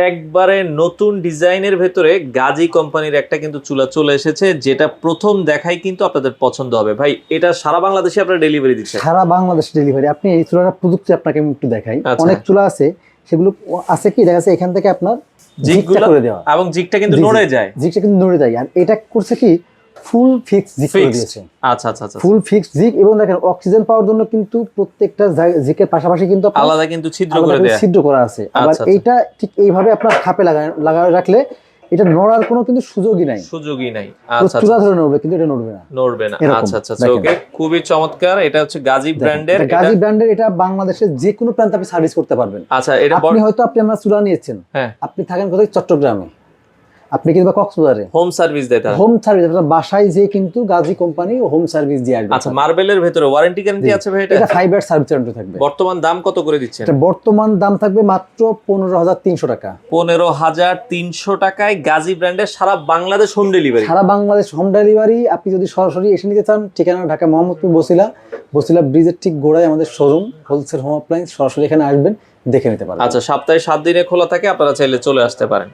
একবারে নতুন ডিজাইনের ভেতরে গাজী কোম্পানির একটা কিন্তু চুলা চলে এসেছে, যেটা প্রথম দেখাই কিন্তু আপনাদের পছন্দ হবে। ভাই এটা সারা বাংলাদেশে আপনারা ডেলিভারি দিচ্ছেন? সারা বাংলাদেশ ডেলিভারি। আপনি এই চুলার প্রযুক্তি আপনাকে আমি একটু দেখাই। আচ্ছা। অনেক চুলা আছে, সেগুলো আছে কি দেখা যাচ্ছে এখান থেকে আপনার জিগটা করে দেওয়া, এবং জিগটা কিন্তু নড়ে যায়। জিগটা কিন্তু নড়ে যায়। আর এটা করছে কি ফুল ফিক্সড জিগ করে দিয়েছে। আচ্ছা আচ্ছা আচ্ছা, ফুল ফিক্সড জিগ। এবং দেখেন অক্সিজেন পাওয়ার জন্য কিন্তু প্রত্যেকটা জিগের পাশাপাশি কিন্তু আলাদা কিন্তু ছিদ্র করে দেয়া, ছিদ্র করা আছে। আবার এইটা ঠিক এইভাবে আপনার খাপে লাগায় রাখলে এটা নড়ার কোনো কিন্তু সুযোগই নাই। আচ্ছা, চুলা ধরে নড়বে কিন্তু এটা নড়বে না। আচ্ছা আচ্ছা, ওকে, খুবই চমৎকার। এটা হচ্ছে গাজী ব্র্যান্ডের। গাজী ব্র্যান্ডের, এটা বাংলাদেশের যে কোনো প্রান্তে আপনি সার্ভিস করতে পারবেন। আচ্ছা, এটা আপনি আমরা চুলা নিয়েছেন, হ্যাঁ, আপনি থাকেন কোথায়? চট্টগ্রামে, আপনি কিন্তু কক্সবাজারে হোম সার্ভিস দেয়। হোম সার্ভিস আপনার বাসায় যে কিন্তু গাজী কোম্পানি হোম সার্ভিস দিয়ে আসবে। আচ্ছা, মার্বেলের ভিতরে ওয়ারেন্টি গ্যারান্টি আছে ভাই? এটা 5 ইয়ার সার্ভিস ওয়ারেন্টি থাকবে। বর্তমান দাম কত করে দিচ্ছেন? এটা বর্তমান দাম থাকবে মাত্র 15,300 টাকা। 15,300 টাকায় গাজী ব্র্যান্ডের সারা বাংলাদেশ হোম ডেলিভারি। সারা বাংলাদেশ হোম ডেলিভারি। আপনি যদি সরাসরি এসে নিতে চান, ঠিকানা ঢাকা মোহাম্মদপুর বসিলা ব্রিজের ঠিক গোড়ায় আমাদের শোরুম হোলসেল হোম অ্যাপ্লায়েন্স। সরাসরি এখানে আসবেন, দেখে নিতে পারবেন। আচ্ছা, সপ্তাহে 7 দিনে খোলা থাকে, আপনারা চাইলে চলে আসতে পারেন।